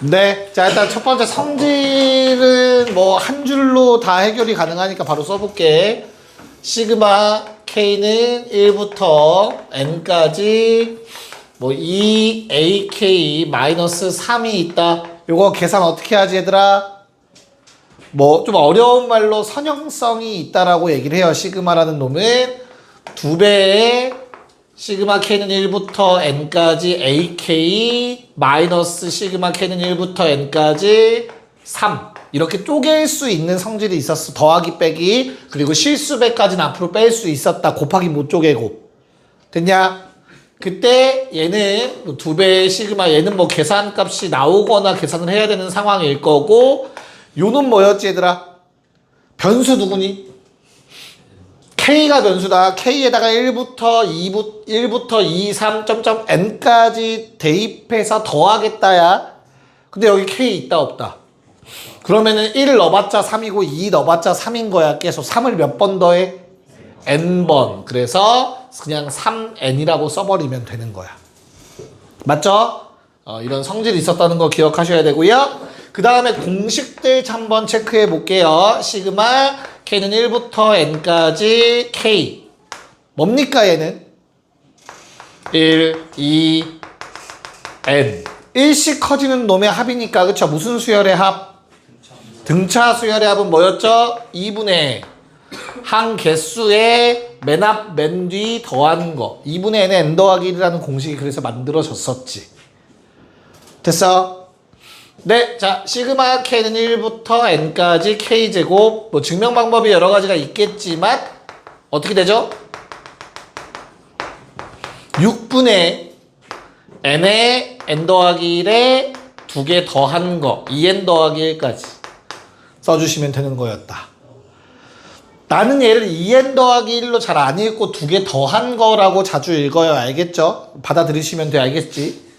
네. 자, 일단 첫 번째 성질은 뭐 한 줄로 다 해결이 가능하니까 바로 써볼게. 시그마 K는 1부터 N까지 뭐 2AK 마이너스 3이 있다. 요거 계산 어떻게 하지, 얘들아? 뭐 좀 어려운 말로 선형성이 있다라고 얘기를 해요. 시그마라는 놈은 2배의 시그마 K는 1부터 N까지 AK 마이너스 시그마 K는 1부터 N까지 3 이렇게 쪼갤 수 있는 성질이 있었어. 더하기 빼기 그리고 실수배까지는 앞으로 뺄 수 있었다. 곱하기 못 쪼개고 됐냐? 그때 얘는 2배의 시그마 얘는 뭐 계산값이 나오거나 계산을 해야 되는 상황일 거고 요는 뭐였지 얘들아? 변수 누구니? K가 변수다. K에다가 1부터 2, 3, N까지 대입해서 더하겠다야. 근데 여기 K 있다 없다? 그러면은 1 넣어봤자 3이고 2 넣어봤자 3인 거야. 계속 3을 몇 번 더해? N번. 그래서 그냥 3N이라고 써버리면 되는 거야. 맞죠? 이런 성질이 있었다는 거 기억하셔야 되고요. 그 다음에 공식들 한번 체크해 볼게요. 시그마 K는 1부터 N까지 K 뭡니까 얘는? 1, 2, N 1씩 커지는 놈의 합이니까 그쵸? 무슨 수열의 합? 등차 수열의 합은 뭐였죠? 2분의 한 개수의 맨 앞, 맨 뒤 더하는 거 2분의 N의 N 더하기 1이라는 공식이 그래서 만들어졌었지. 됐어? 네, 자, 시그마 K는 1부터 N까지 K제곱 뭐 증명 방법이 여러 가지가 있겠지만 어떻게 되죠? 6분의 N의 N 더하기 1에 2개 더한 거 2N 더하기 1까지 써주시면 되는 거였다. 나는 얘를 2N 더하기 1로 잘 안 읽고 2개 더한 거라고 자주 읽어요. 알겠죠? 받아들이시면 돼. 알겠지?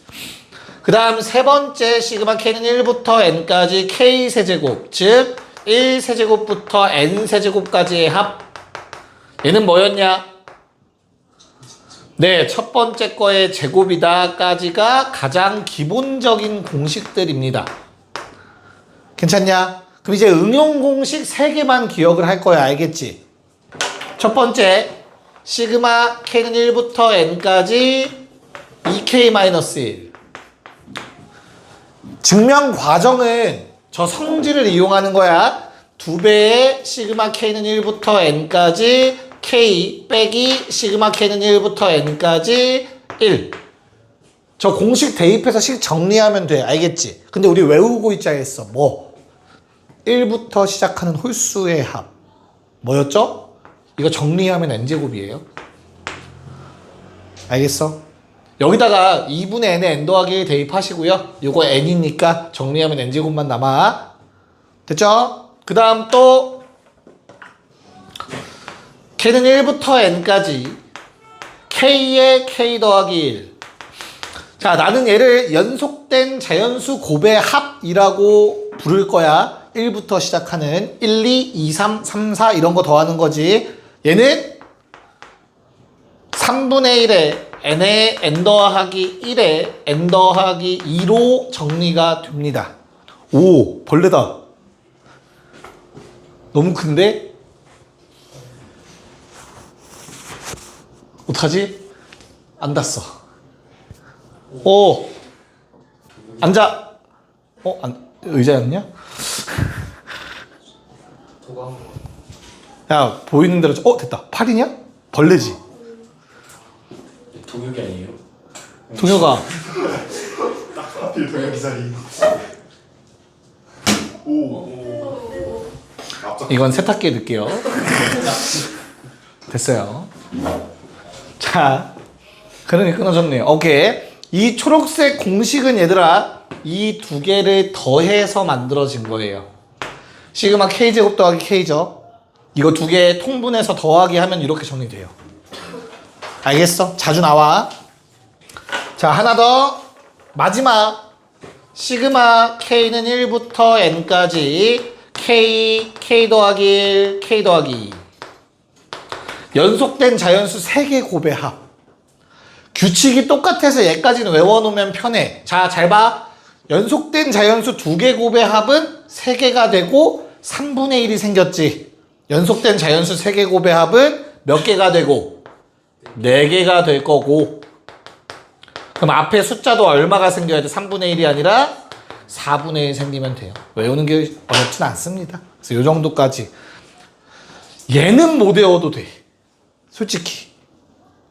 그 다음 세 번째 시그마 K는 1부터 N까지 K세제곱 즉 1세제곱부터 N세제곱까지의 합 얘는 뭐였냐? 네, 첫 번째 거의 제곱이다 까지가 가장 기본적인 공식들입니다. 괜찮냐? 그럼 이제 응용 공식 3개만 기억을 할 거야. 알겠지? 첫 번째 시그마 K는 1부터 N까지 2K-1 증명 과정은 저 성질을 이용하는 거야. 2배의 시그마 K는 1부터 N까지 K 빼기 시그마 K는 1부터 N까지 1. 저 공식 대입해서 식 정리하면 돼. 알겠지? 근데 우리 외우고 있자 했어. 뭐? 1부터 시작하는 홀수의 합. 뭐였죠? 이거 정리하면 N제곱이에요. 알겠어? 여기다가 2분의 N에 N 더하기 1 대입하시고요. 요거 N이니까 정리하면 N제곱만 남아. 됐죠? 그 다음 또 K는 1부터 N까지 K에 K 더하기 1. 자, 나는 얘를 연속된 자연수 곱의 합이라고 부를 거야. 1부터 시작하는 1, 2, 2, 3, 3, 4 이런 거 더하는 거지. 얘는 3분의 1에 N에 N 더하기 1에 N 더하기 2로 정리가 됩니다. 오, 벌레다. 너무 큰데? 어떡하지? 안 닿았어. 오, 앉아. 의자였냐? 야, 보이는 대로. 됐다. 팔이냐? 벌레지. 동혁이 아니에요? 동혁아. 딱 하필 동혁이 자리. 오. 이건 세탁기에 넣을게요. 됐어요. 자, 그러니 끊어졌네요. 오케이. 이 초록색 공식은 얘들아 이 두 개를 더해서 만들어진 거예요. 시그마 K제곱 더하기 K죠. 이거 두 개 통분해서 더하기 하면 이렇게 정리돼요. 알겠어? 자주 나와. 자, 하나 더. 마지막. 시그마 K는 1부터 N까지 K 더하기 1, K 더하기 2. 연속된 자연수 3개 곱의 합. 규칙이 똑같아서 얘까지는 외워놓으면 편해. 자, 잘 봐. 연속된 자연수 2개 곱의 합은 3개가 되고 3분의 1이 생겼지. 연속된 자연수 3개 곱의 합은 몇 개가 되고 4개가 될 거고. 그럼 앞에 숫자도 얼마가 생겨야 돼? 3분의 1이 아니라 4분의 1 생기면 돼요. 외우는 게 어렵진 않습니다. 그래서 이 정도까지. 얘는 못 외워도 돼. 솔직히.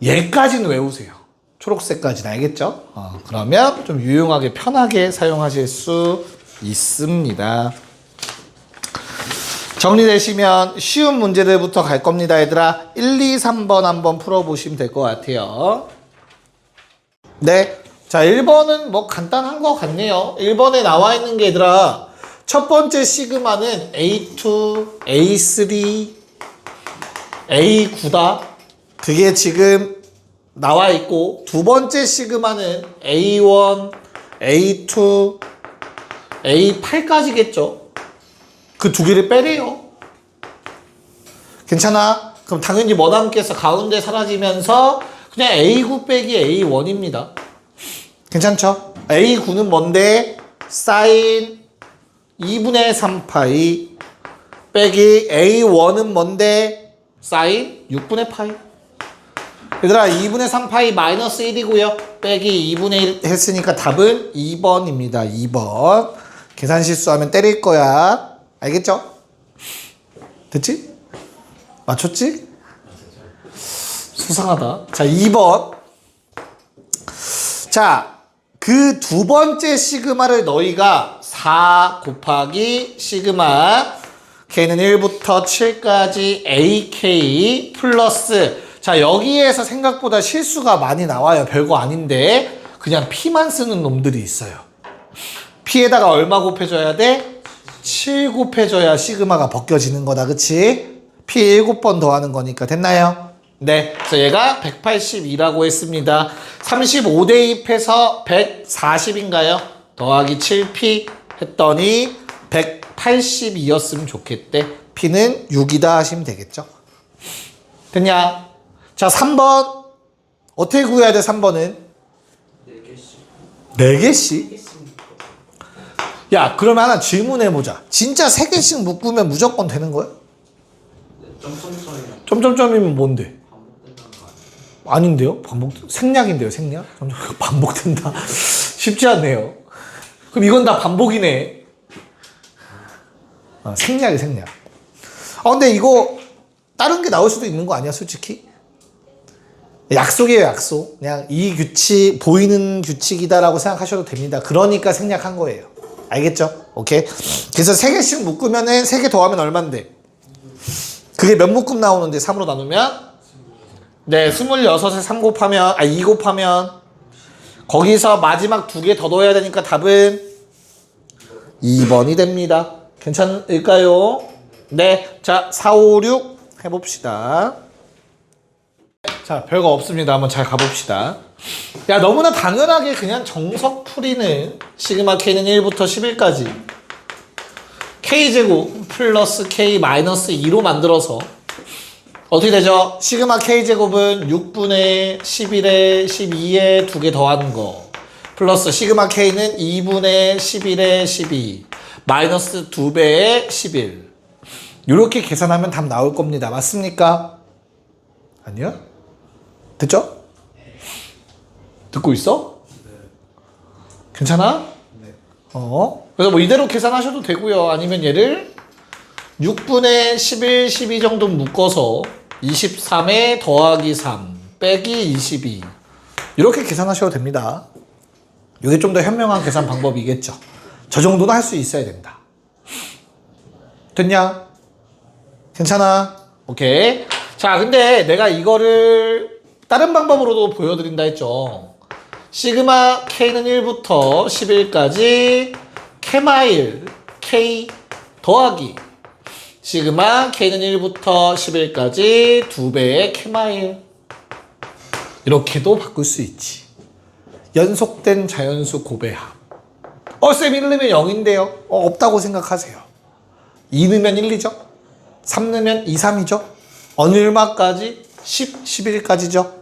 얘까지는 외우세요. 초록색까지는 알겠죠? 그러면 좀 유용하게 편하게 사용하실 수 있습니다. 정리되시면 쉬운 문제들부터 갈 겁니다, 얘들아. 1, 2, 3번 한번 풀어보시면 될 것 같아요. 네. 자, 1번은 뭐 간단한 것 같네요. 1번에 나와 있는 게 얘들아, 첫 번째 시그마는 A2, A3, A9다. 그게 지금 나와 있고, 두 번째 시그마는 A1, A2, A8까지겠죠. 그 두 개를 빼래요. 괜찮아? 그럼 당연히 머나님께서 가운데 사라지면서 그냥 A9 빼기 A1입니다. 괜찮죠? A9는 뭔데? 사인 2분의 3파이 빼기 A1은 뭔데? 사인 6분의 파이. 얘들아, 2분의 3파이 마이너스 1이고요. 빼기 2분의 1 했으니까 답은 2번입니다. 2번. 계산 실수하면 때릴 거야. 알겠죠? 됐지? 맞췄지? 수상하다. 자, 2번. 자, 그 두 번째 시그마를 너희가 4 곱하기 시그마 K는 1부터 7까지 AK 플러스, 자, 여기에서 생각보다 실수가 많이 나와요. 별거 아닌데 그냥 P만 쓰는 놈들이 있어요. P에다가 얼마 곱해줘야 돼? 7 곱해줘야 시그마가 벗겨지는 거다. 그치? P 7번 더하는 거니까. 됐나요? 네. 그래서 얘가 182라고 했습니다. 35 대입해서 140인가요? 더하기 7P 했더니 182였으면 좋겠대. P는 6이다 하시면 되겠죠? 됐냐? 자, 3번. 어떻게 구해야 돼, 3번은? 4개씩. 4개씩? 야, 그러면 하나 질문해보자. 진짜 3개씩 묶으면 무조건 되는 거야? 점점점이면 뭔데? 아닌데요? 생략인데요, 생략? 반복된다. 쉽지 않네요. 그럼 이건 다 반복이네. 생략이 생략. 근데 이거 다른 게 나올 수도 있는 거 아니야, 솔직히? 약속이에요, 약속. 그냥 이 규칙, 보이는 규칙이다라고 생각하셔도 됩니다. 그러니까 생략한 거예요. 알겠죠? 오케이? 그래서 3개씩 묶으면은 3개 더하면 얼만데? 그게 몇 묶음 나오는데 3으로 나누면? 네, 26에 3 곱하면, 2 곱하면 거기서 마지막 2개 더 넣어야 되니까 답은 2번이 됩니다. 괜찮을까요? 네, 자, 4, 5, 6 해봅시다. 자, 별거 없습니다. 한번 잘 가봅시다. 야, 너무나 당연하게 그냥 정석 풀이는 시그마 K는 1부터 11까지 K제곱 플러스 K 마이너스 2로 만들어서 어떻게 되죠? 시그마 K제곱은 6분의 11에 12에 2개 더하는 거 플러스 시그마 K는 2분의 11에 12 마이너스 2배에 11 이렇게 계산하면 답 나올 겁니다. 맞습니까? 아니요? 됐죠? 듣고 있어? 괜찮아? 그래서 뭐 이대로 계산하셔도 되고요. 아니면 얘를 6분의 11, 12 정도 묶어서 23에 더하기 3 빼기 22 이렇게 계산하셔도 됩니다. 이게 좀 더 현명한 계산 방법이겠죠. 저 정도는 할 수 있어야 된다. 됐냐? 괜찮아? 오케이. 자, 근데 내가 이거를 다른 방법으로도 보여드린다 했죠. 시그마 K는 1부터 11까지 K마일 K 더하기 시그마 K는 1부터 11까지 2배의 K마일 이렇게도 바꿀 수 있지. 연속된 자연수 곱해합. 쌤 1 넣으면 0인데요. 없다고 생각하세요. 2 넣으면 1이죠. 3 넣으면 2, 3이죠. 얼마까지? 10, 11까지죠.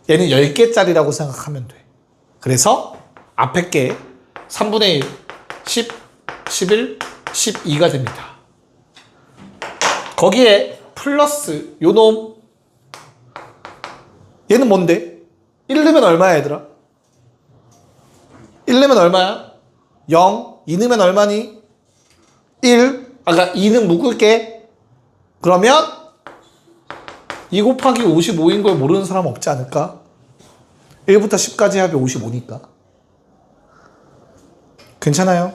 얘는 10개짜리라고 생각하면 돼. 그래서 앞에 게 3분의 1 10, 11, 12가 됩니다. 거기에 플러스 요놈 얘는 뭔데? 1 넣으면 얼마야 얘들아? 1 넣으면 얼마야? 0. 2 넣으면 얼마니? 1. 아까 2는 묶을게. 그러면 2 곱하기 55인 걸 모르는 사람 없지 않을까? 1부터 10까지 합이 55니까. 괜찮아요?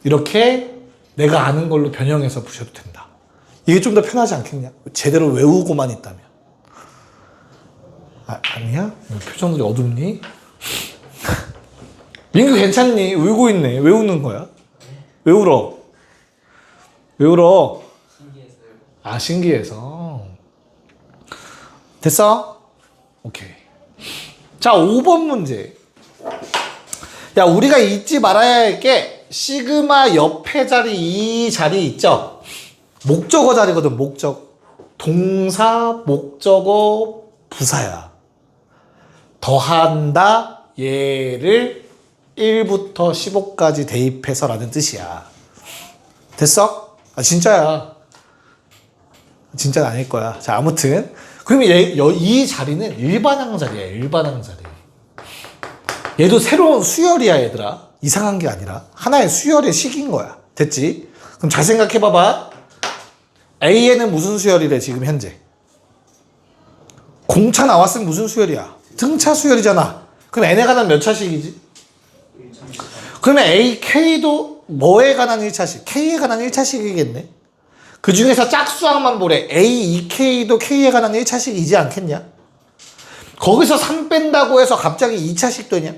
이렇게 내가 아는 걸로 변형해서 푸셔도 된다. 이게 좀 더 편하지 않겠냐? 제대로 외우고만 있다면. 아니야? 표정들이 어둡니? 민규 괜찮니? 울고 있네. 왜 우는 거야? 왜 울어? 왜 울어? 신기해서요. 아, 신기해서. 됐어? 오케이. 자, 5번 문제. 야, 우리가 잊지 말아야 할 게 시그마 옆에 자리 이 자리 있죠? 목적어 자리거든. 동사, 목적어, 부사야. 더한다 얘를 1부터 15까지 대입해서 라는 뜻이야. 됐어? 아, 진짜야. 진짜는 아닐 거야. 자, 아무튼 그러면 이 자리는 일반항 자리야. 일반항 자리. 얘도 새로운 수열이야 얘들아. 이상한 게 아니라 하나의 수열의 식인 거야. 됐지? 그럼 잘 생각해 봐봐. A에는 무슨 수열이래 지금 현재? 공차 나왔으면 무슨 수열이야? 등차 수열이잖아. 그럼 N에 관한 몇 차식이지? 그러면 A, K도 뭐에 관한 1차식? K에 관한 1차식이겠네. 그 중에서 짝수항만 보래. A, EK도 K에 관한 1차식이지 않겠냐? 거기서 3 뺀다고 해서 갑자기 2차식 되냐?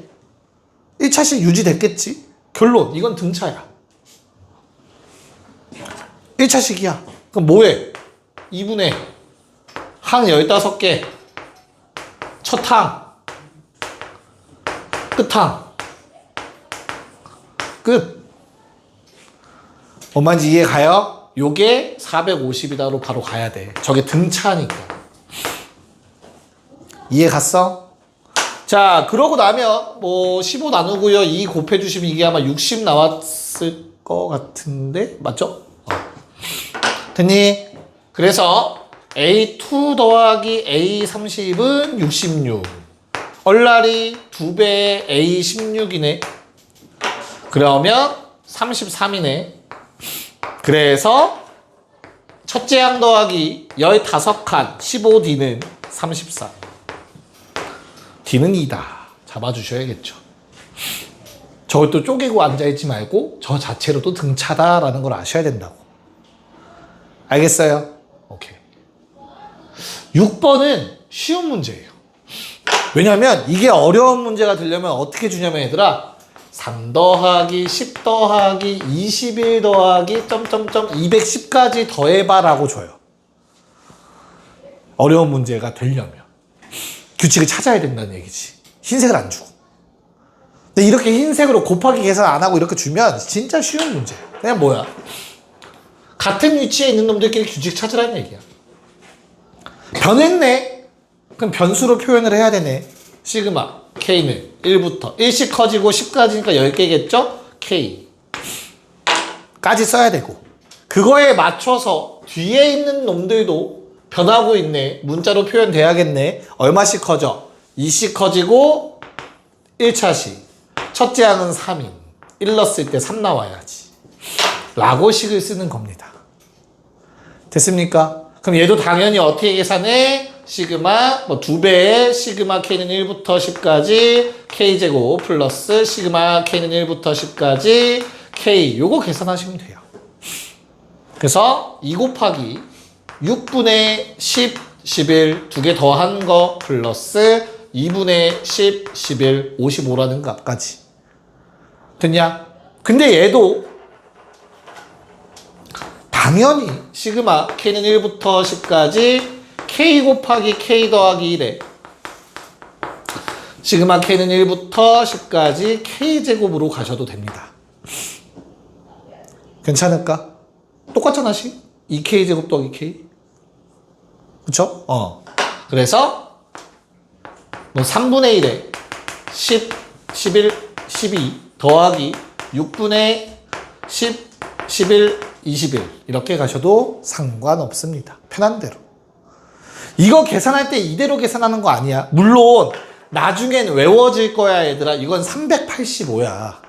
1차식 유지됐겠지? 결론, 이건 등차야. 1차식이야. 그럼 뭐해? 2분의 항 15개, 첫 항, 끝항, 끝. 뭔 말인지 이해 가요? 요게 450이다로 바로 가야 돼. 저게 등차니까. 이해 갔어? 자, 그러고 나면 뭐 15 나누고요. 2 곱해주시면 이게 아마 60 나왔을 것 같은데 맞죠? 됐니? 그래서 A2 더하기 A30은 66. 얼라리 2배 A16이네. 그러면 33이네. 그래서 첫째 항 더하기 15칸 15D는 34. D는 2다. 잡아주셔야겠죠. 저걸 또 쪼개고 앉아있지 말고 저 자체로도 등차다라는 걸 아셔야 된다고. 알겠어요? 오케이. 6번은 쉬운 문제예요. 왜냐면 이게 어려운 문제가 되려면 어떻게 주냐면 얘들아 3 더하기 10 더하기 21 더하기 점점점 210까지 더해봐 라고 줘요. 어려운 문제가 되려면 규칙을 찾아야 된다는 얘기지. 흰색을 안 주고. 근데 이렇게 흰색으로 곱하기 계산 안 하고 이렇게 주면 진짜 쉬운 문제야. 그냥 뭐야? 같은 위치에 있는 놈들끼리 규칙 찾으라는 얘기야. 변했네? 그럼 변수로 표현을 해야 되네. 시그마 K는 1부터 1씩 커지고 10까지니까 10개겠죠? K 까지 써야 되고 그거에 맞춰서 뒤에 있는 놈들도 변하고 있네. 문자로 표현돼야겠네. 얼마씩 커져? 2씩 커지고 1차씩 첫째 항은 3인 1 넣었을 때 3 나와야지 라고 식을 쓰는 겁니다. 됐습니까? 그럼 얘도 당연히 어떻게 계산해? 시그마 뭐 2배의 시그마 K는 1부터 10까지 K제곱 플러스 시그마 K는 1부터 10까지 K 요거 계산하시면 돼요. 그래서 2 곱하기 6분의 10, 11 두 개 더한 거 플러스 2분의 10, 11, 55라는 값까지 됐냐? 근데 얘도 당연히 시그마 K는 1부터 10까지 K 곱하기 K 더하기 1에 시그마 K는 1부터 10까지 K제곱으로 가셔도 됩니다. 괜찮을까? 똑같잖아, 2K제곱 더하기 K. 그쵸? 그래서 뭐 3분의 1에 10, 11, 12 더하기 6분의 10, 11, 21 이렇게 가셔도 상관없습니다. 편한 대로. 이거 계산할 때 이대로 계산하는 거 아니야. 물론 나중엔 외워질 거야 얘들아. 이건 385야.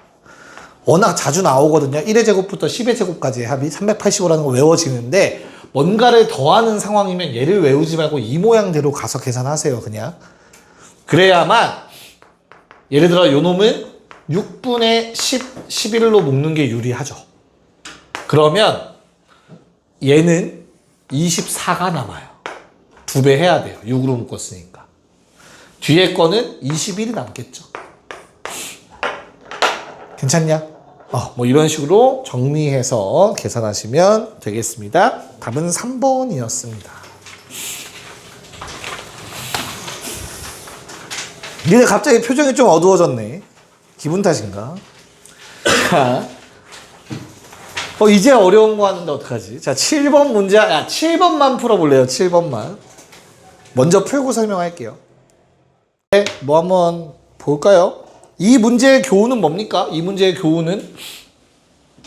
워낙 자주 나오거든요. 1의 제곱부터 10의 제곱까지의 합이 385라는 거 외워지는데 뭔가를 더하는 상황이면 얘를 외우지 말고 이 모양대로 가서 계산하세요. 그냥. 그래야만 예를 들어 요 놈은 6분의 10, 11로 묶는 게 유리하죠. 그러면 얘는 24가 남아요. 2배 해야 돼요. 6으로 묶었으니까. 뒤에 거는 21이 남겠죠. 괜찮냐? 뭐 이런 식으로 정리해서 계산하시면 되겠습니다. 답은 3번이었습니다. 니네 갑자기 표정이 좀 어두워졌네. 기분 탓인가? 이제 어려운 거 하는데 어떡하지? 자, 7번 문제, 7번만 풀어볼래요? 7번만. 먼저 풀고 설명할게요. 네, 뭐 한번 볼까요? 이 문제의 교훈은 뭡니까? 이 문제의 교훈은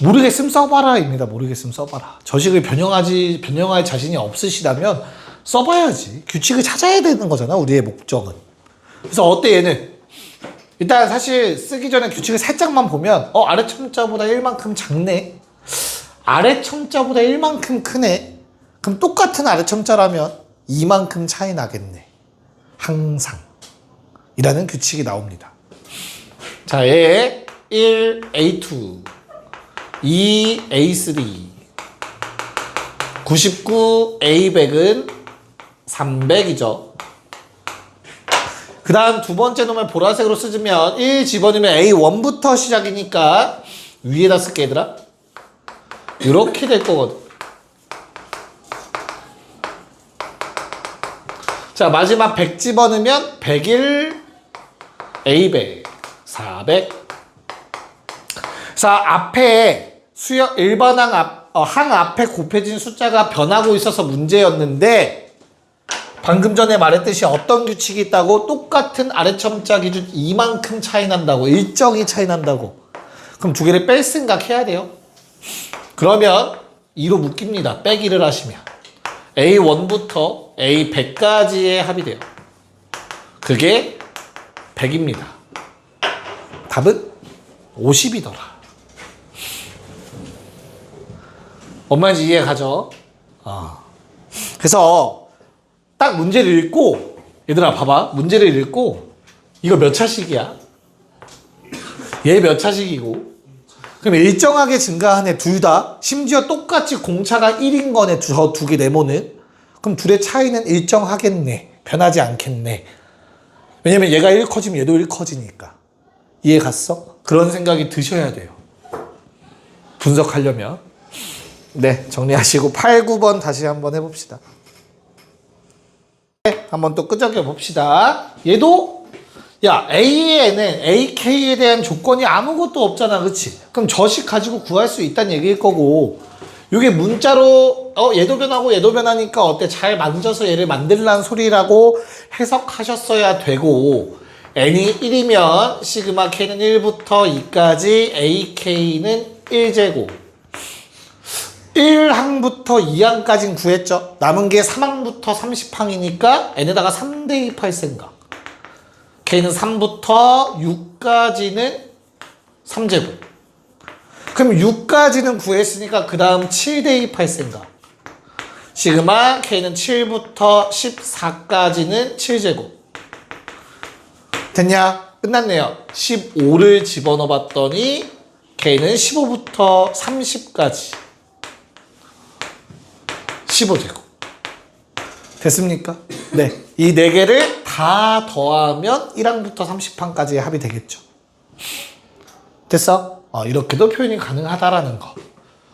모르겠음 써봐라입니다. 모르겠음 써봐라. 저식을 변형할 자신이 없으시다면 써봐야지. 규칙을 찾아야 되는 거잖아. 우리의 목적은. 그래서 어때 얘는? 일단 사실 쓰기 전에 규칙을 살짝만 보면 아래 첨자보다 1만큼 작네. 아래 첨자보다 1만큼 크네. 그럼 똑같은 아래 첨자라면 2만큼 차이 나겠네. 항상. 이라는 규칙이 나옵니다. 자, 얘 1, A2, 2, A3, 99, A100은 300이죠. 그 다음 두 번째 놈을 보라색으로 쓰면 1 집어넣으면 A1부터 시작이니까 위에다 쓸게 얘들아. 이렇게 될 거거든. 자, 마지막 100 집어넣으면 101, A100, 400. 자, 앞에 수열 일반 항 앞에 곱해진 숫자가 변하고 있어서 문제였는데 방금 전에 말했듯이 어떤 규칙이 있다고? 똑같은 아래첨자 기준 이만큼 차이 난다고. 일정이 차이 난다고. 그럼 두 개를 뺄 생각해야 돼요. 그러면 2로 묶입니다. 빼기를 하시면. A1부터 A100까지의 합이 돼요. 그게 100입니다. 답은 50이더라. 뭔 말인지 이해가죠? 그래서 딱 문제를 읽고 얘들아 봐봐. 문제를 읽고 이거 몇 차식이야? 얘 몇 차식이고 그럼 일정하게 증가하네. 둘 다. 심지어 똑같이 공차가 1인 거네. 저 두 개 네모는. 그럼 둘의 차이는 일정하겠네. 변하지 않겠네. 왜냐면 얘가 1 커지면 얘도 1 커지니까. 이해 갔어? 그런 생각이 드셔야 돼요. 분석하려면. 네, 정리하시고 8, 9번 다시 한번 해봅시다. 네, 한번 또 끄적여 봅시다. 얘도 A에는 AK에 대한 조건이 아무것도 없잖아. 그치? 그럼 저식 가지고 구할 수 있다는 얘기일 거고 이게 문자로 얘도 변하고 얘도 변하니까 어때? 잘 만져서 얘를 만들라는 소리라고 해석하셨어야 되고 n이 1이면 시그마 k는 1부터 2까지 AK는 1제곱 1항부터 2항까지는 구했죠. 남은 게 3항부터 30항이니까 n에다가 3 대입할 생각. k는 3부터 6까지는 3제곱. 그럼 6까지는 구했으니까 그 다음 7 대입할 생각. 시그마 k는 7부터 14까지는 7제곱. 됐냐? 끝났네요. 15를 집어넣어 봤더니 k는 15부터 30까지 15제곱. 됐습니까? 네. 이 네 개를 다 더하면 1항부터 30항까지의 합이 되겠죠. 됐어? 이렇게도 표현이 가능하다라는 거.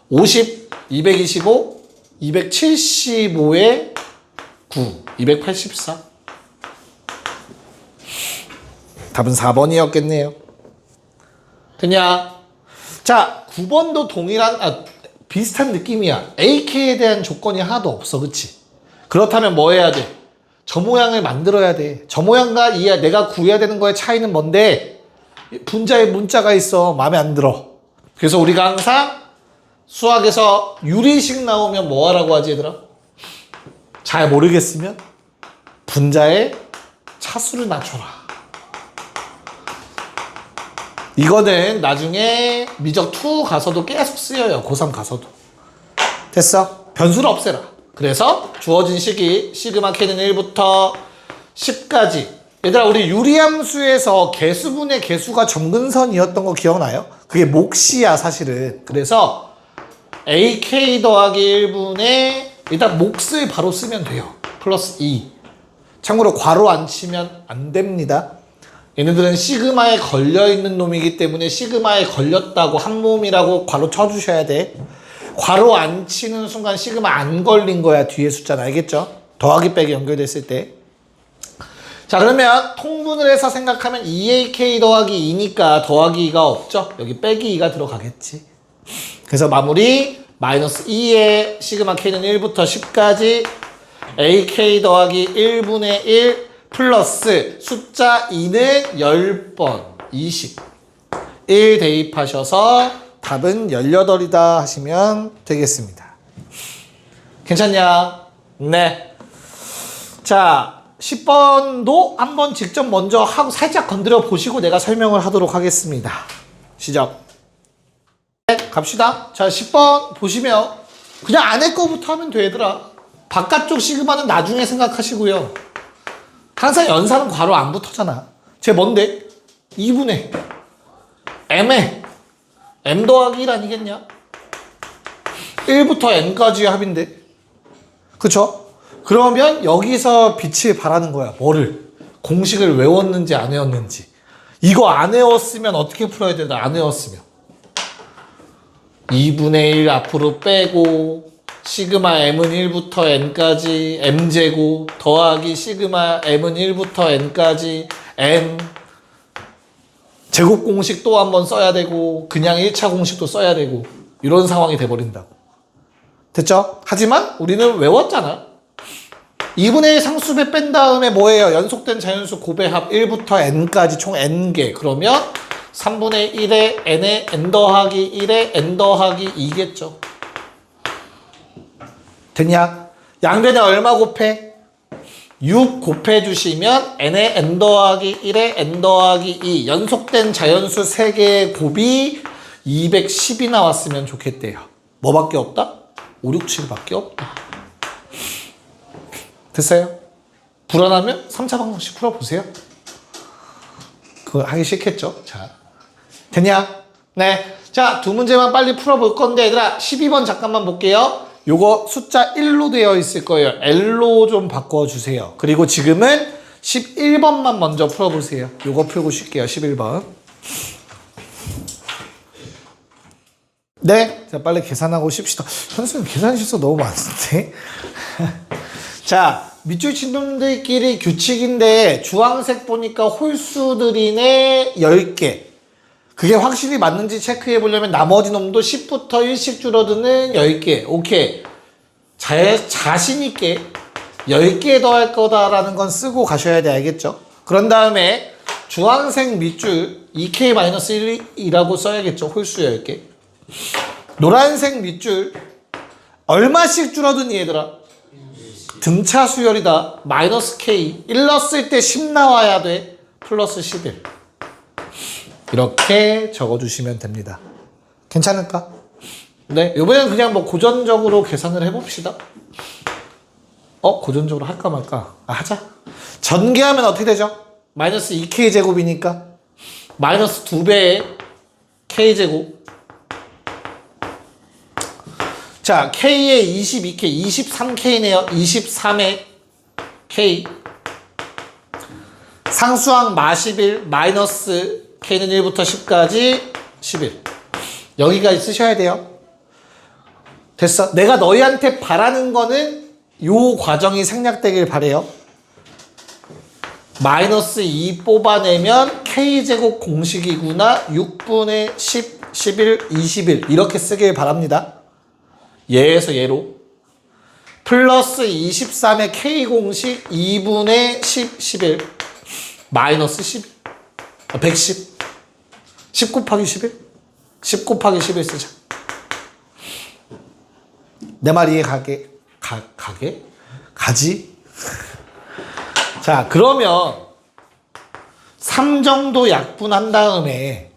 50, 225, 275에 9, 284. 답은 4번이었겠네요. 됐냐? 자, 9번도 비슷한 느낌이야. AK에 대한 조건이 하나도 없어. 그치? 그렇다면 뭐 해야 돼? 저 모양을 만들어야 돼. 저 모양과 내가 구해야 되는 거의 차이는 뭔데? 분자에 문자가 있어. 마음에 안 들어. 그래서 우리가 항상 수학에서 유리식 나오면 뭐 하라고 하지 얘들아? 잘 모르겠으면 분자의 차수를 낮춰라. 이거는 나중에 미적 2 가서도 계속 쓰여요. 고3 가서도. 됐어? 변수를 없애라. 그래서 주어진 식이 시그마 k는 1부터 10까지. 얘들아 우리 유리함수에서 개수분의 개수가 점근선이었던 거 기억나요? 그게 몫이야 사실은. 그래서 ak 더하기 1분의 일단 몫을 바로 쓰면 돼요. 플러스 2. 참고로 괄호 안 치면 안 됩니다. 얘네들은 시그마에 걸려있는 놈이기 때문에 시그마에 걸렸다고 한 몸이라고 괄호 쳐주셔야 돼. 괄호 안 치는 순간 시그마 안 걸린 거야. 뒤에 숫자는 알겠죠? 더하기 빼기 연결됐을 때. 자 그러면 통분을 해서 생각하면 2ak 더하기 2니까 더하기 2가 없죠? 여기 빼기 2가 들어가겠지. 그래서 마무리 마이너스 2에 시그마 k는 1부터 10까지 ak 더하기 1분의 1 플러스 숫자 2는 10번 20 1 대입하셔서 답은 18이다 하시면 되겠습니다. 괜찮냐? 네. 자 10번도 한번 직접 먼저 하고 살짝 건드려 보시고 내가 설명을 하도록 하겠습니다. 시작. 네, 갑시다. 자 10번 보시면 그냥 안에 거부터 하면 되더라. 바깥쪽 시그마는 나중에 생각하시고요. 항상 연산은 괄호 안 붙었잖아. 쟤 뭔데? 2분의 m에 m 더하기 1 아니겠냐? 1부터 n까지의 합인데. 그쵸? 그러면 여기서 빛을 발하는 거야. 뭐를? 공식을 외웠는지 안 외웠는지. 이거 안 외웠으면 어떻게 풀어야 되나? 안 외웠으면 2분의 1 앞으로 빼고 시그마 m은 1부터 n까지 m제곱 더하기 시그마 m은 1부터 n까지 n 제곱 공식 또 한 번 써야 되고 그냥 1차 공식도 써야 되고 이런 상황이 돼버린다고. 됐죠? 하지만 우리는 외웠잖아. 2분의 1 상수배 뺀 다음에 뭐예요? 연속된 자연수 곱의 합 1부터 n까지 총 n개. 그러면 3분의 1에 n에 n 더하기 1에 n 더하기 2겠죠. 됐냐? 양변에 얼마 곱해? 6 곱해주시면 n에 n 더하기 1에 n 더하기 2 연속된 자연수 3개의 곱이 210이 나왔으면 좋겠대요. 뭐밖에 없다? 5, 6, 7밖에 없다. 됐어요? 불안하면 3차 방정식 풀어보세요. 그거 하기 싫겠죠? 자, 됐냐? 네. 자, 두 문제만 빨리 풀어볼 건데 얘들아 12번 잠깐만 볼게요. 요거 숫자 1로 되어 있을 거예요. L로 좀 바꿔주세요. 그리고 지금은 11번만 먼저 풀어보세요. 요거 풀고 쉴게요. 11번. 네. 자, 빨리 계산하고 쉽시다. 현수님 계산 실수 너무 많은데. 자, 밑줄 친 놈들끼리 규칙인데 주황색 보니까 홀수들이네 10개. 그게 확실히 맞는지 체크해 보려면 나머지 놈도 10부터 1씩 줄어드는 10개. 오케이. 자신 있게 10개 더 할 거다라는 건 쓰고 가셔야 돼. 알겠죠? 그런 다음에 주황색 밑줄 2k-1이라고 써야겠죠. 홀수 10개. 노란색 밑줄 얼마씩 줄어드니 얘들아? 등차 수열이다. 마이너스 k. 1 넣었을 때 10 나와야 돼. 플러스 11. 이렇게 적어주시면 됩니다. 괜찮을까? 네, 이번에는 그냥 뭐 고전적으로 계산을 해봅시다. 고전적으로 할까 말까? 하자. 전개하면 어떻게 되죠? 마이너스 2k 제곱이니까 마이너스 2배의 k 제곱. 자, k에 22k, 23k네요. 23의 k. 상수항 마11 마이너스 k는 1부터 10까지 11. 여기가 있으셔야 돼요. 됐어. 내가 너희한테 바라는 거는 요 과정이 생략되길 바래요. 마이너스 2 뽑아내면 k제곱 공식이구나. 6분의 10, 11, 21 이렇게 쓰길 바랍니다. 얘에서 얘로. 플러스 23의 k 공식 2분의 10, 11 마이너스 11 110 10 곱하기 11 10 곱하기 11 쓰자. 내 말 이해 가지? 자, 그러면 3 정도 약분한 다음에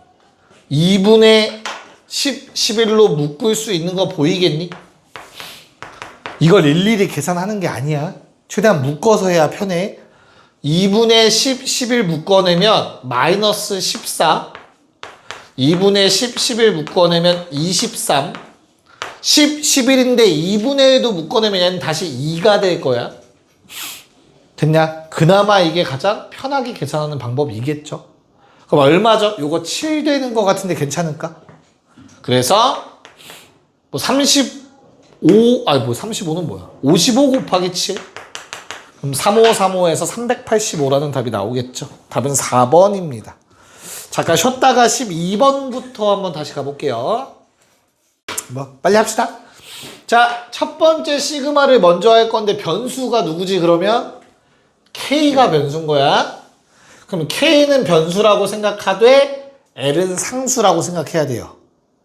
2분의 10, 11로 묶을 수 있는 거 보이겠니? 이걸 일일이 계산하는 게 아니야. 최대한 묶어서 해야 편해. 2분의 10, 11 묶어내면 마이너스 14. 2분의 10, 11 묶어내면 23. 10, 11인데 2분의 1도 묶어내면 얘는 다시 2가 될 거야. 됐냐? 그나마 이게 가장 편하게 계산하는 방법이겠죠. 그럼 얼마죠? 요거 7 되는 거 같은데 괜찮을까? 그래서 뭐 35는 뭐야? 55 곱하기 7? 그럼 3535에서 385라는 답이 나오겠죠. 답은 4번입니다. 잠깐 쉬었다가 12번부터 한번 다시 가볼게요. 뭐 빨리 합시다. 자, 첫 번째 시그마를 먼저 할 건데 변수가 누구지 그러면? K가 변수인 거야. 그럼 K는 변수라고 생각하되 L은 상수라고 생각해야 돼요.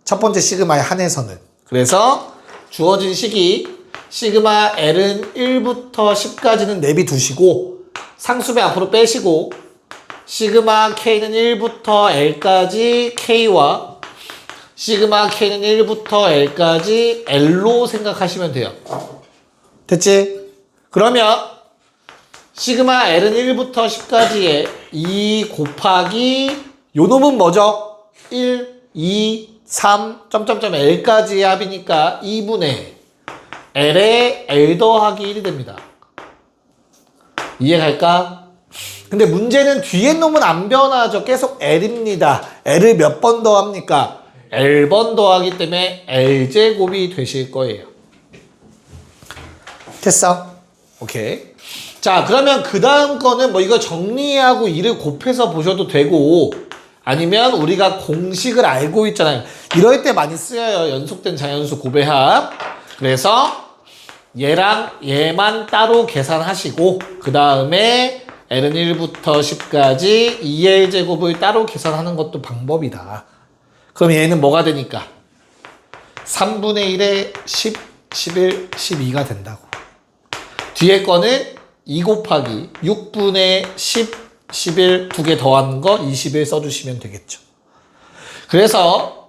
첫 번째 시그마에 한해서는. 그래서 주어진 식이 시그마 L은 1부터 10까지는 내비두시고 상수배 앞으로 빼시고 시그마 K는 1부터 L까지 K와 시그마 K는 1부터 L까지 L로 생각하시면 돼요. 됐지? 그러면 시그마 L은 1부터 10까지에 2 곱하기 요 놈은 뭐죠? 1, 2, 3, L까지의 합이니까 2분의 L에 L 더하기 1이 됩니다. 이해갈까? 근데 문제는 뒤에 놈은 안 변하죠. 계속 L입니다. L을 몇 번 더합니까? L번 더하기 때문에 L제곱이 되실 거예요. 됐어? 오케이. 자, 그러면 그 다음 거는 뭐 이거 정리하고 2를 곱해서 보셔도 되고 아니면 우리가 공식을 알고 있잖아요. 이럴 때 많이 쓰여요. 연속된 자연수 곱해합. 그래서 얘랑 얘만 따로 계산하시고 그 다음에 L은 1부터 10까지 2L 제곱을 따로 계산하는 것도 방법이다. 그럼 얘는 뭐가 되니까? 3분의 1에 10, 11, 12가 된다고. 뒤에 거는 2 곱하기 6분의 10, 11 두 개 더한 거 21 써주시면 되겠죠. 그래서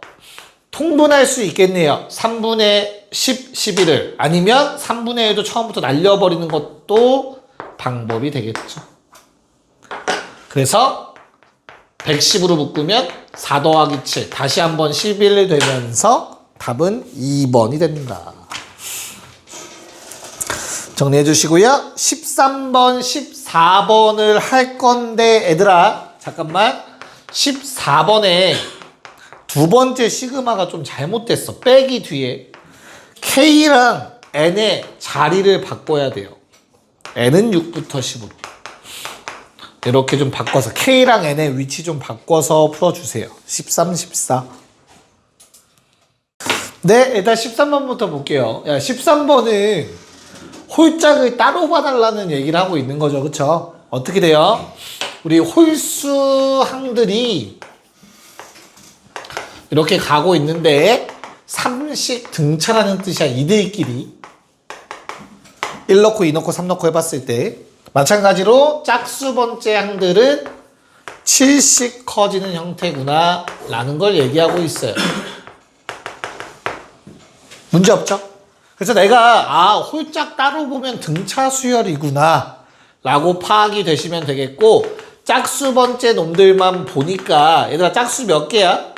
통분할 수 있겠네요. 3분의 10, 11을 아니면 3분의 1도 처음부터 날려버리는 것도 방법이 되겠죠. 그래서 110으로 묶으면 4 더하기 7 다시 한번 11 되면서 답은 2번이 됩니다. 정리해 주시고요. 13번, 14번을 할 건데 애들아 잠깐만 14번에 두 번째 시그마가 좀 잘못됐어. 빼기 뒤에 K랑 N의 자리를 바꿔야 돼요. N은 6부터 10으로 이렇게 좀 바꿔서 K랑 N의 위치 좀 바꿔서 풀어주세요. 13, 14 네, 일단 13번부터 볼게요. 야, 13번은 홀짝을 따로 봐달라는 얘기를 하고 있는 거죠. 그쵸? 어떻게 돼요? 우리 홀수항들이 이렇게 가고 있는데 3씩 등차라는 뜻이야. 이들끼리 1 넣고 2 넣고 3 넣고 해봤을 때 마찬가지로 짝수 번째 항들은 7씩 커지는 형태구나 라는 걸 얘기하고 있어요. 문제 없죠? 그래서 내가 홀짝 따로 보면 등차 수열이구나 라고 파악이 되시면 되겠고 짝수 번째 놈들만 보니까 얘들아 짝수 몇 개야?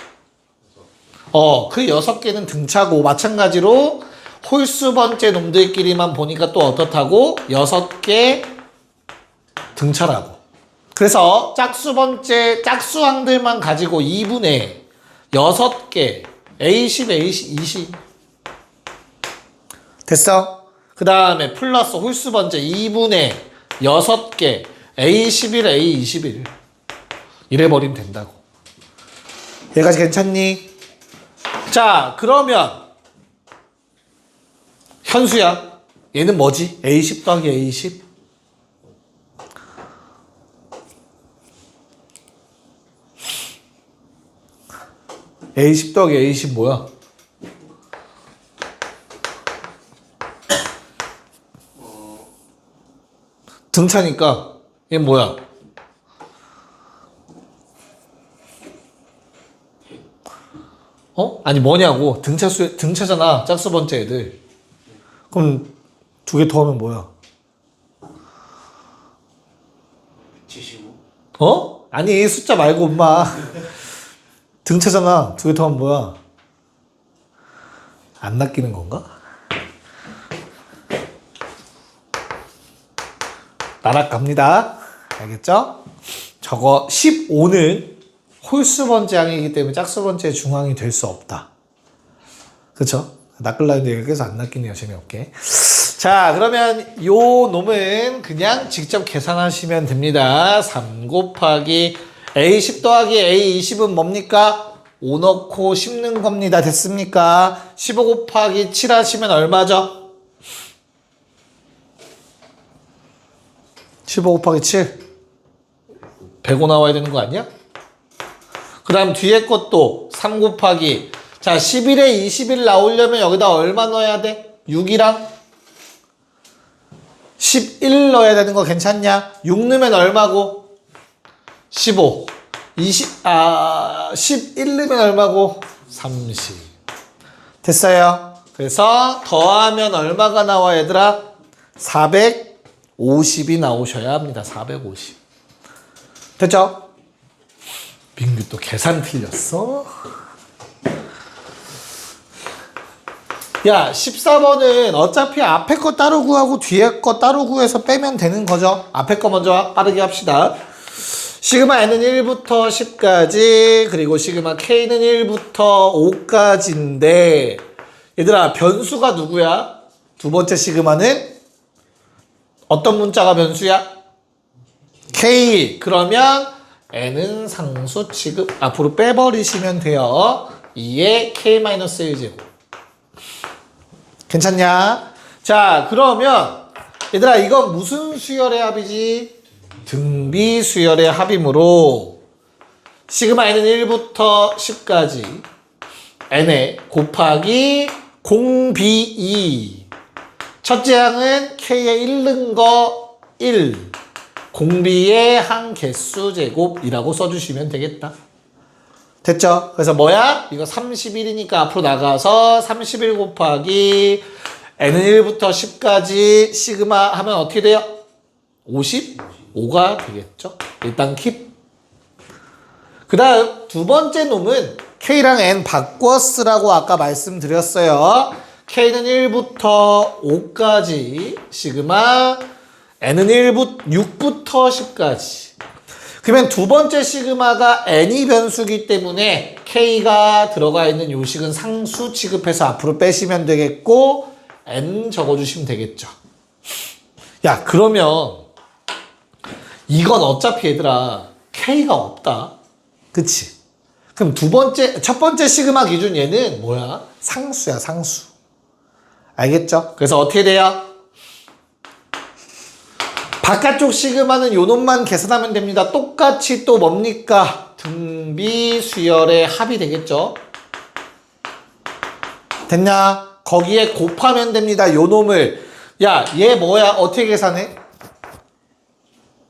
그 6개는 등차고 마찬가지로 홀수 번째 놈들끼리만 보니까 또 어떻다고? 6개 등차라고. 그래서 짝수 번째 짝수항들만 가지고 2분의 6개 A10, A10, 20 됐어? 그 다음에 플러스 홀수 번째 2분의 6개 A11, A21 이래버리면 된다고. 얘까지 괜찮니? 자, 그러면 현수야. 얘는 뭐지? A10 더하기 A10? A10 더하기 A10 뭐야? 등차니까 얘 뭐야? 어? 아니 뭐냐고. 등차잖아. 짝수 번째 애들. 그럼 두 개 더하면 뭐야? 75. 어? 아니 숫자 말고 엄마. 등차잖아. 두 개 더하면 뭐야? 안 낚이는 건가? 날아갑니다. 알겠죠? 저거 15는 홀수 번째항이기 때문에 짝수 번째의 중항이 될 수 없다. 그쵸? 낚을라 했는데 여기서 안 낚이네요. 재미없게. 자, 그러면 요 놈은 그냥 직접 계산하시면 됩니다. 3 곱하기 A10 더하기 A20은 뭡니까? 5 넣고 10 는 겁니다. 됐습니까? 15 곱하기 7 하시면 얼마죠? 15 곱하기 7 105 나와야 되는 거 아니야? 그 다음 뒤에 것도 3 곱하기 자 11에 21 나오려면 여기다 얼마 넣어야 돼? 6이랑 11 넣어야 되는 거 괜찮냐? 6 넣으면 얼마고? 15 11 넣으면 얼마고? 30 됐어요. 그래서 더하면 얼마가 나와 얘들아? 450이 나오셔야 합니다. 450 됐죠? 민규 또 계산 틀렸어? 야 14번은 어차피 앞에 거 따로 구하고 뒤에 거 따로 구해서 빼면 되는 거죠. 앞에 거 먼저 빠르게 합시다. 시그마 n은 1부터 10까지 그리고 시그마 k는 1부터 5까지인데 얘들아 변수가 누구야? 두 번째 시그마는 어떤 문자가 변수야? k 그러면 n은 상수 취급 앞으로 빼버리시면 돼요. 2의 k-1제곱 괜찮냐? 자 그러면 얘들아 이건 무슨 수열의 합이지? 등비 수열의 합이므로 시그마 n은 1부터 10까지 n에 곱하기 공비2 첫째 항은 k의 1는 거 1 공비의 한 개수 제곱이라고 써주시면 되겠다. 됐죠? 그래서 뭐야? 이거 31이니까 앞으로 나가서 31 곱하기 n은 1부터 10까지 시그마 하면 어떻게 돼요? 55가 되겠죠? 일단 킵. 그 다음 두 번째 놈은 k랑 n 바꿔 쓰라고 아까 말씀드렸어요. k는 1부터 5까지 시그마 n은 6부터 10까지 그러면 두 번째 시그마가 n이 변수기 때문에 k가 들어가 있는 요식은 상수 취급해서 앞으로 빼시면 되겠고 n 적어주시면 되겠죠. 야 그러면 이건 어차피 얘들아 k가 없다. 그치? 그럼 첫 번째 시그마 기준 얘는 뭐야? 상수야 상수. 알겠죠? 그래서 어떻게 돼요? 바깥쪽 시그마는 요 놈만 계산하면 됩니다. 똑같이 또 뭡니까? 등비 수열의 합이 되겠죠? 됐냐? 거기에 곱하면 됩니다. 요 놈을. 야, 얘 뭐야? 어떻게 계산해?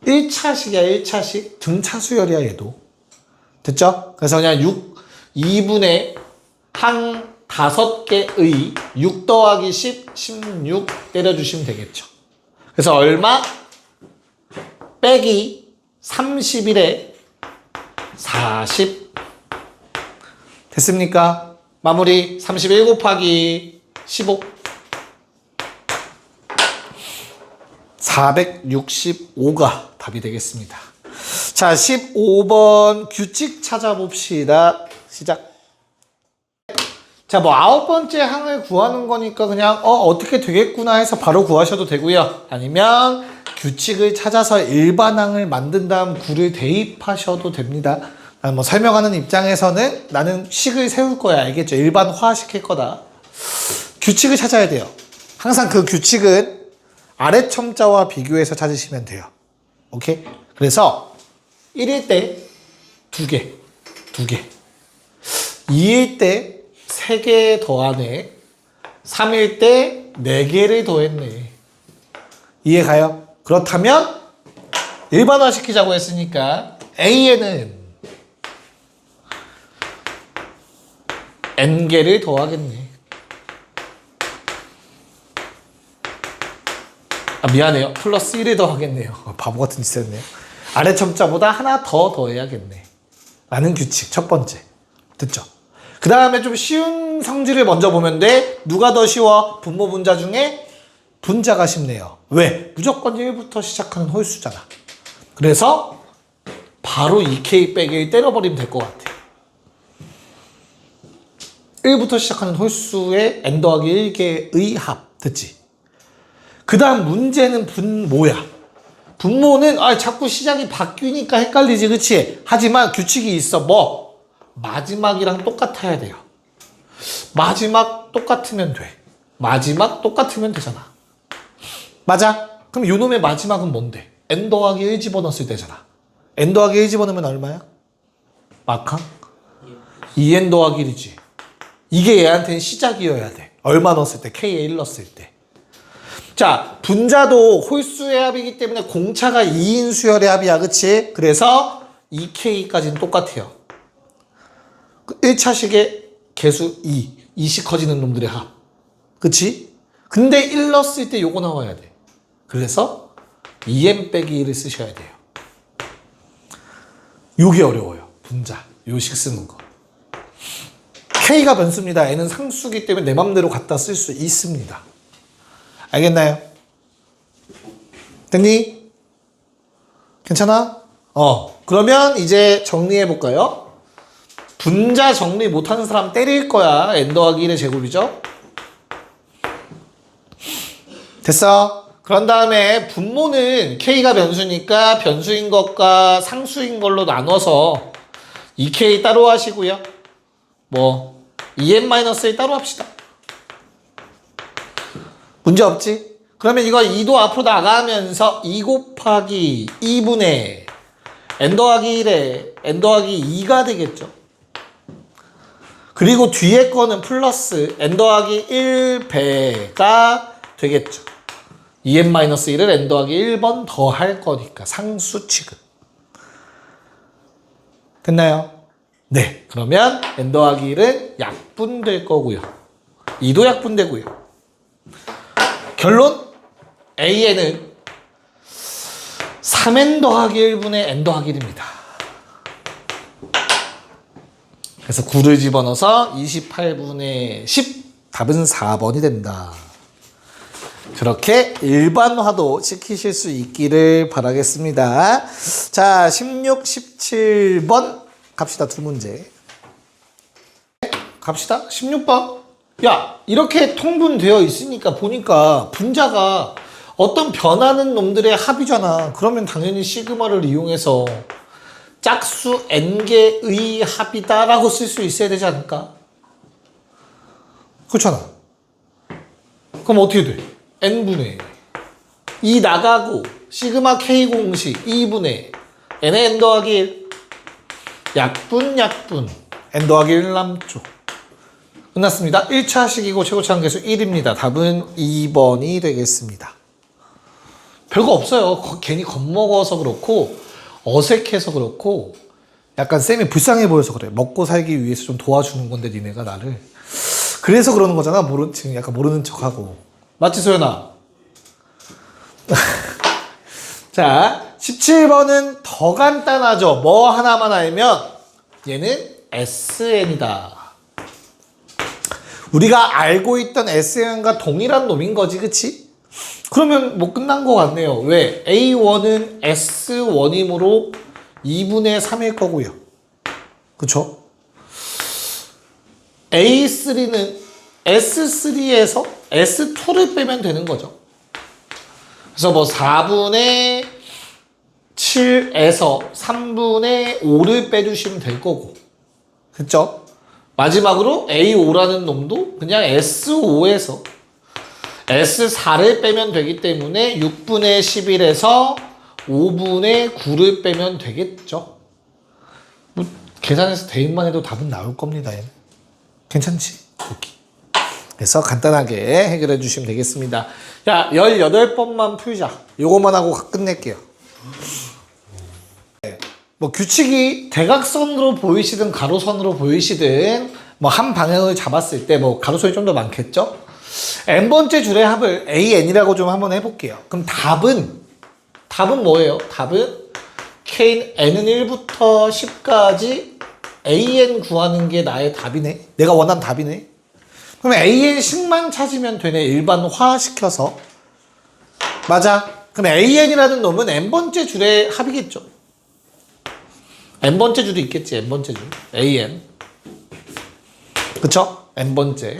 1차식이야, 1차식. 등차 수열이야, 얘도. 됐죠? 그래서 그냥 2분의 한 5개의 6 더하기 10, 16 때려주시면 되겠죠. 그래서 얼마? 빼기 31에 40 됐습니까? 마무리 31 곱하기 15 465가 답이 되겠습니다. 자 15번 규칙 찾아봅시다. 시작. 자 뭐 9번째 항을 구하는 거니까 그냥 어떻게 되겠구나 해서 바로 구하셔도 되고요. 아니면 규칙을 찾아서 일반항을 만든 다음 구를 대입하셔도 됩니다. 뭐 설명하는 입장에서는 나는 식을 세울 거야. 알겠죠? 일반화 시킬 거다. 규칙을 찾아야 돼요. 항상 그 규칙은 아래 첨자와 비교해서 찾으시면 돼요. 오케이? 그래서 1일 때 2개, 2일 때 3개 더하네. 3일 때 4개를 더했네. 이해 가요? 그렇다면 일반화 시키자고 했으니까 A에는 N개를 더하겠네. 아, 미안해요. 플러스 1을 더하겠네요. 바보 같은 짓 했네요. 아래 첨자보다 하나 더 더해야겠네. 라는 규칙 첫 번째. 됐죠? 그 다음에 좀 쉬운 성질을 먼저 보면 돼. 누가 더 쉬워? 분모 분자 중에 분자가 쉽네요. 왜? 무조건 1부터 시작하는 홀수잖아. 그래서 바로 2K 빼기 1 때려버리면 될 것 같아. 1부터 시작하는 홀수의 n 더하기 1개의 합. 됐지? 그 다음 문제는 분모야. 분모는 자꾸 시작이 바뀌니까 헷갈리지, 그치? 하지만 규칙이 있어. 뭐? 마지막이랑 똑같아야 돼요. 마지막 똑같으면 돼. 마지막 똑같으면 되잖아. 맞아? 그럼 요놈의 마지막은 뭔데? n 더하기 1 집어넣었을 때잖아. n 더하기 1 집어넣으면 얼마야? 마카? 2n 더하기 1이지. 이게 얘한테는 시작이어야 돼. 얼마 넣었을 때? k에 1 넣었을 때. 자, 분자도 홀수의 합이기 때문에 공차가 2인 수열의 합이야. 그치? 그래서 2k까지는 똑같아요. 1차식의 개수 2. 2씩 커지는 놈들의 합. 그치? 근데 1 넣었을 때 요거 나와야 돼. 그래서 2n 빼기 1을 쓰셔야 돼요. 요게 어려워요. 분자. 요식 쓰는 거. k가 변수입니다. n은 상수기 때문에 내 맘대로 갖다 쓸 수 있습니다. 알겠나요? 됐니? 괜찮아? 그러면 이제 정리해 볼까요? 분자 정리 못하는 사람 때릴 거야. n 더하기 1의 제곱이죠? 됐어? 그런 다음에 분모는 k가 변수니까 변수인 것과 상수인 걸로 나눠서 2k 따로 하시고요. 뭐 2n-1 따로 합시다. 문제 없지? 그러면 이거 2도 앞으로 나가면서 2 곱하기 2분의 n 더하기 1에 n 더하기 2가 되겠죠. 그리고 뒤에 거는 플러스 n 더하기 1배가 되겠죠. 2n-1을 n 더하기 1번 더 할 거니까 상수 취급. 됐나요? 네. 그러면 n 더하기 1은 약분될 거고요. 2도 약분되고요. 결론 A에는 3n 더하기 1분의 n 더하기 1입니다. 그래서 9를 집어넣어서 28분의 10 답은 4번이 된다. 그렇게 일반화도 시키실 수 있기를 바라겠습니다. 자, 16, 17번 갑시다. 두 문제. 갑시다. 16번. 야, 이렇게 통분되어 있으니까 보니까 분자가 어떤 변하는 놈들의 합이잖아. 그러면 당연히 시그마를 이용해서 짝수 n개의 합이다라고 쓸 수 있어야 되지 않을까? 그렇잖아. 그럼 어떻게 돼? n분의 이 나가고 시그마 k 공식 2분의 n의 n 더하기 1 약분 n 더하기 1 남쪽. 끝났습니다. 1차식이고 최고차항 계수 1입니다. 답은 2번이 되겠습니다. 별거 없어요. 괜히 겁먹어서 그렇고 어색해서 그렇고 약간 쌤이 불쌍해 보여서 그래. 먹고 살기 위해서 좀 도와주는 건데 니네가 나를. 그래서 그러는 거잖아. 지금 약간 모르는 척하고. 맞지 소연아? 자, 17번은 더 간단하죠. 뭐 하나만 알면 얘는 SN이다. 우리가 알고 있던 SN과 동일한 놈인 거지, 그치? 그러면 뭐 끝난 거 같네요. 왜? A1은 S1이므로 2분의 3일 거고요. 그쵸? A3는 S3에서 S2를 빼면 되는 거죠. 그래서 뭐 4분의 7에서 3분의 5를 빼주시면 될 거고. 그쵸? 마지막으로 A5라는 놈도 그냥 S5에서 S4를 빼면 되기 때문에 6분의 11에서 5분의 9를 빼면 되겠죠. 뭐 계산해서 대입만 해도 답은 나올 겁니다. 얘는. 괜찮지? 여기. 그래서 간단하게 해결해 주시면 되겠습니다. 야, 18번만 풀자. 요거만 하고 끝낼게요. 뭐 규칙이 대각선으로 보이시든 가로선으로 보이시든 뭐 한 방향을 잡았을 때 뭐 가로선이 좀 더 많겠죠? n번째 줄의 합을 an이라고 좀 한번 해볼게요. 그럼 답은 뭐예요? 답은 k는 n은 1부터 10까지 an 구하는 게 나의 답이네. 내가 원하는 답이네. 그럼 an 10만 찾으면 되네. 일반화시켜서. 맞아. 그럼 an이라는 놈은 n번째 줄의 합이겠죠. n번째 줄이 있겠지. n번째 줄. an. 그쵸? n번째.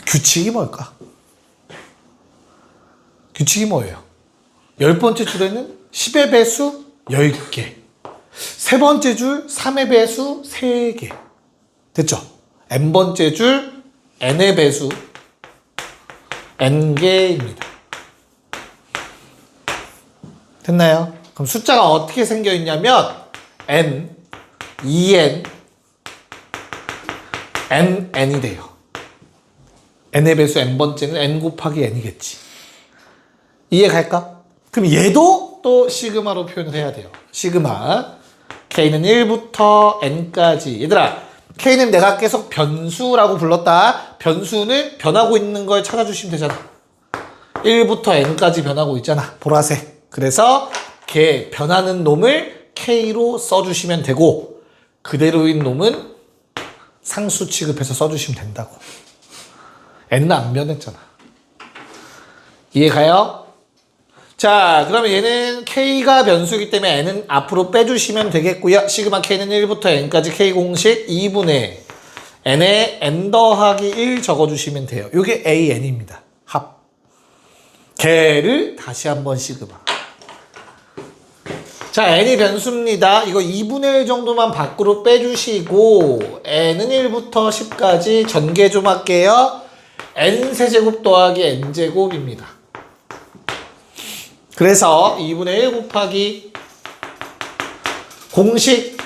규칙이 뭘까? 규칙이 뭐예요? 10번째 줄에는 10의 배수 10개. 세 번째 줄 3의 배수 3개. 됐죠? n번째 줄 n의 배수 n개입니다. 됐나요? 그럼 숫자가 어떻게 생겨 있냐면 n, 2n, n이 돼요. n의 배수 n번째는 n 곱하기 n이겠지. 이해 갈까? 그럼 얘도 또 시그마로 표현을 해야 돼요. 시그마. k는 1부터 n까지. 얘들아, k는 내가 계속 변수라고 불렀다. 변수는 변하고 있는 걸 찾아주시면 되잖아. 1부터 n까지 변하고 있잖아. 보라색. 그래서 걔 변하는 놈을 k로 써주시면 되고 그대로인 놈은 상수 취급해서 써주시면 된다고. n은 안 변했잖아. 이해 가요? 자, 그러면 얘는 k가 변수이기 때문에 n은 앞으로 빼주시면 되겠고요. 시그마 k는 1부터 n까지 k 공식 2분의 n에 n 더하기 1 적어주시면 돼요. 이게 an입니다. 합. 걔를 다시 한번 시그마. 자, n이 변수입니다. 이거 2분의 1 정도만 밖으로 빼주시고 n은 1부터 10까지 전개 좀 할게요. n 세제곱 더하기 n제곱입니다. 그래서 2분의 1 곱하기 공식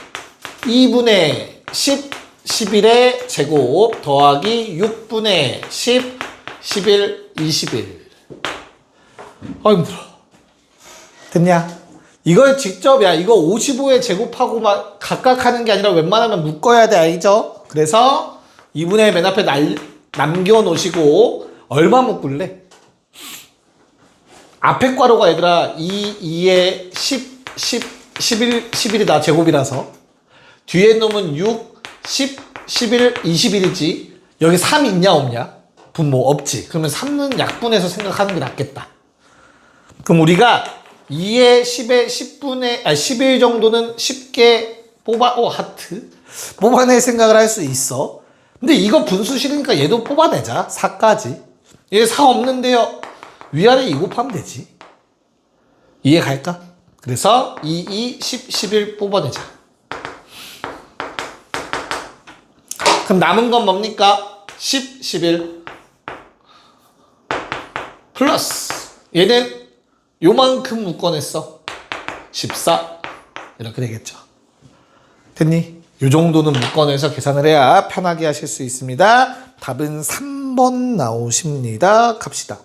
2분의 10, 11의 제곱 더하기 6분의 10, 11, 21. 힘들어. 됐냐? 이걸 직접, 야, 이거 55에 제곱하고 막 각각 하는 게 아니라 웬만하면 묶어야 돼, 알죠? 그래서 2분의 1 맨 앞에 남겨놓으시고, 얼마 묶을래? 앞에 괄호가 얘들아, 2에 10, 11이 다 제곱이라서, 뒤에 놈은 6, 10, 11, 21이지. 여기 3 있냐, 없냐? 분모 없지. 그러면 3는 약분해서 생각하는 게 낫겠다. 그럼 우리가 2에 10에 11 정도는 쉽게 하트. 뽑아낼 생각을 할 수 있어. 근데 이거 분수 싫으니까 얘도 뽑아내자. 4까지. 얘 4 없는데요. 위아래 2 곱하면 되지. 이해 갈까? 그래서 2, 10, 11 뽑아내자. 그럼 남은 건 뭡니까? 10, 11 플러스 얘는 요만큼 묶어냈어. 14 이렇게 되겠죠. 됐니? 요 정도는 묶어내서 계산을 해야 편하게 하실 수 있습니다. 답은 3번 나오십니다. 갑시다.